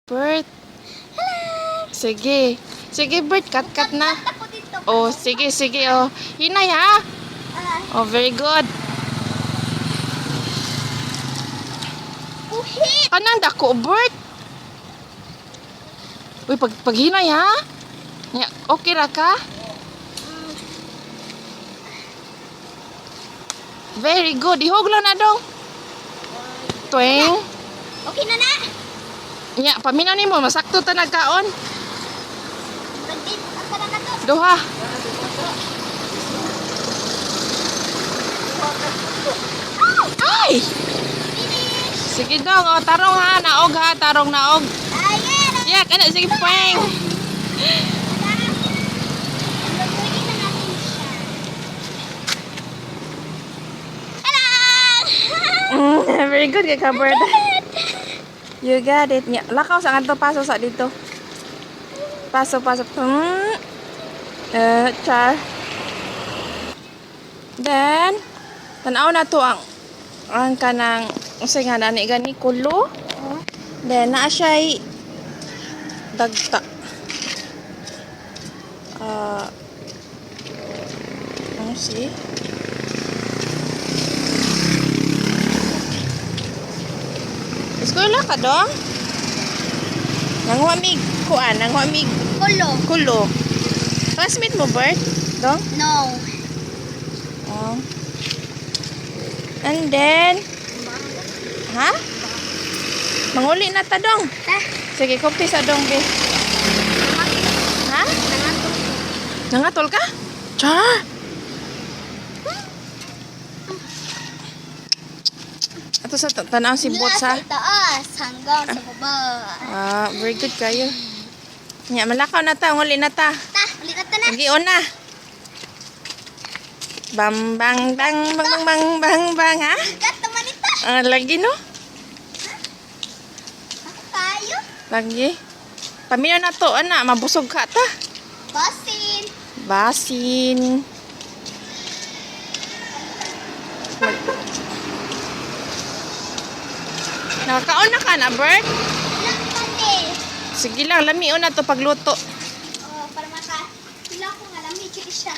Bert. Sige. Sige, Bert. Cut na. Ako dito. Oh, sige, sige. Oh. Hinay, ha? Oh, very good. Uhit. Kanang dako, Bert. Uy, pag hinay, ha? Ya, okay ra ka? Very good. Ihuglo na dong. Twing. Okay na na. Ya, paminaw nimo masakto ta nagkaon. Bagdit. Asa na to? Duha. Ay! Finish. Sige dong, oh, tarong ha, naog ha, tarong naog. Ayan. Ya, kana sige pweng. Lagyan na natin siya. Very good kay Kabert. You got it. Ya, lakaw sa kanto paso sa dito. Paso. Char. Then, tanaw na to ang kanang unsay nga nani gani kulo. Then naa siya'y dagta. Ano si? Eskwela ka dong? Nanghuamig kuan, nanghuamig Kulo. kulo. Classmate mo, Bert? Dong? No. Oh. And then, ha? Manguli na ta dong. Ta. Sige, kopi sa dong, be. Ha? Nangatol ka? Char! Ato sa tanaw si Bots, ha? Sa itaas hanggang sa baba. Very good kayo. Nya, malakaw na ta, nguli na ta. Ta, ulit na na. Nagion na. Bang bang bang bang bang bang bang, ha? Gat naman ito. Lagi no? Ako kayo. Lagi. Paminaw na to, ana, mabusog ka ta. Basin. Basin. Nakakaon na ka na, Bert? Ilang pati. Sige lang, lamion na to pagluto. Oh, para maka. Ilang ko nga lang medyo siya.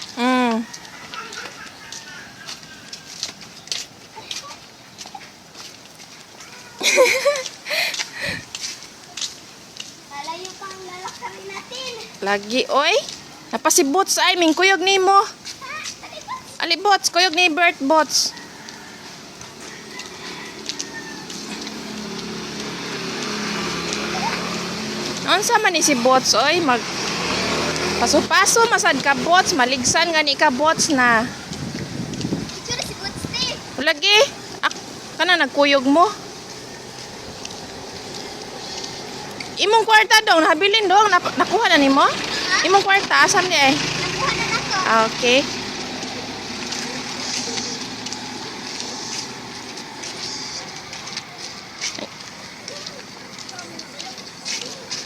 Lalayo pang lalakarin natin. Lagi, oy. Napasibot sa ay, ming kuyog ni mo. Ha? Dali ba? Ali, bots, kuyog ni Bert, bots. Unsa man ni si bots, oy, mag paso-paso masad ka bots, maligsan gani ka bots na. Ito na si Good Steve. Lagi, kana nagkuyog mo. Imong kwarta dong, nabilin dong, nakuha na nimo? Imong kwarta, asam di ay? Nakuha na ako. Okay.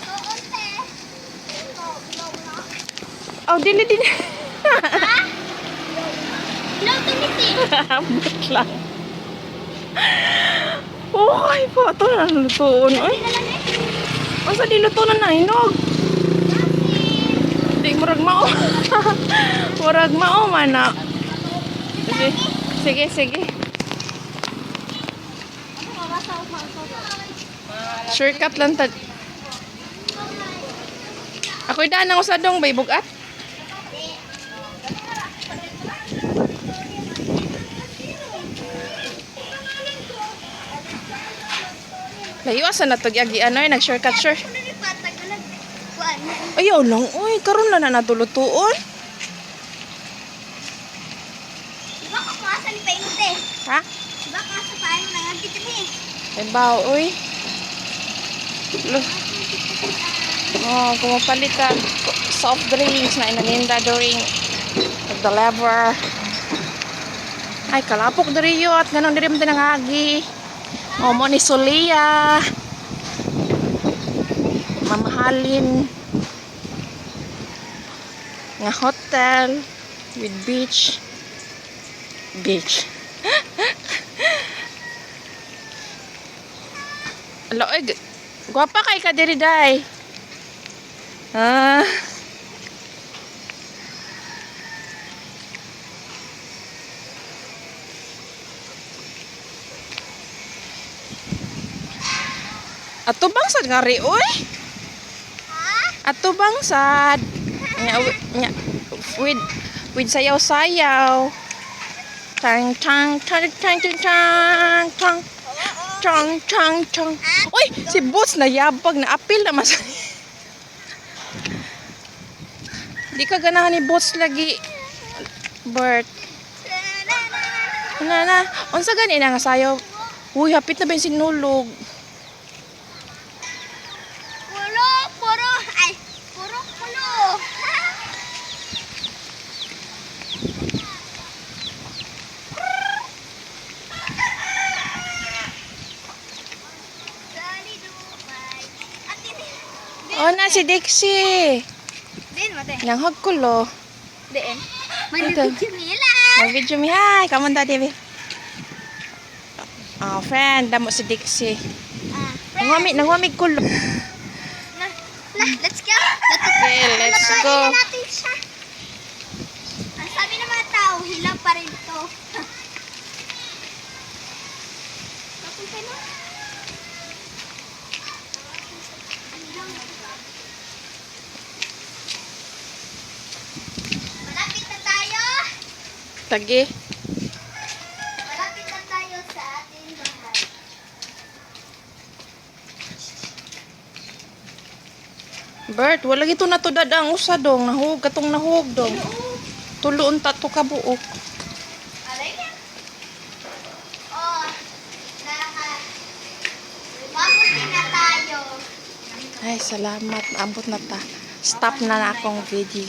Oo, te. Oh, dili. Ha? Ilaw to ni te. Abot lang. Uy, po, ito na lutoon. Uy, Dali na lang eh. masa di lutoon na hinog? Basin. Di, murag mao. Murag mao man na. Sige. Ano mabasaw pa ako? Shortcut lang ta. Ako'y daan ng usadong bay bugat. Layuasan na to gyagi ano nag-shortcut sure. Ano ni patag na nagkuhan? Ayaw lang, uy, karon na natulutuon. Diba ko kuasa ni Paino te? Ha? Diba kuasa paano nangagit ni? Ay bao, uy. Oh, kumapalit ka soft drinks na inaninda during the lever. Ay, kalapok diri yot. Ganun diri mo tinangagi. Momo ni Solia. Mamahalin. Nga hotel with beach. Alo, Gwapa kay ka diri day. Ah. Ato bang sad nga ri oy? Ato bang sad? Nya with sayaw-sayaw. Tang tang tang tang tang tang tang tang tang tang. Uy, si boss na yabag na apil na mas. Di ka ganahan ni boss lagi. Bert. Na. Unsa gani na nga sayaw? Uy, hapit na ba yung sinulog? Puro. Dali Dubai. Oh, na si Dixie. Din mo te. Nanghag kulo. Din. May Ito. video nila. May video mi. Hi, kamunda Devi. Oh, friend, damo si Dixie. Nangwamig kulo. Let's go. Okay, let's go. Natin siya. Ang sabi ng mga tao, hilang pa rin to. Papunta na. Malapit na tayo. Tagi. Malapit na tayo sa ating bahay. Bert, wala gito na to dadang usa dong. Nahug katong nahug dong. Tuloon ta to ka buok. Alay na. Oh, mabuti na tayo. Ay, salamat. Naabot na ta. Stop na na akong video.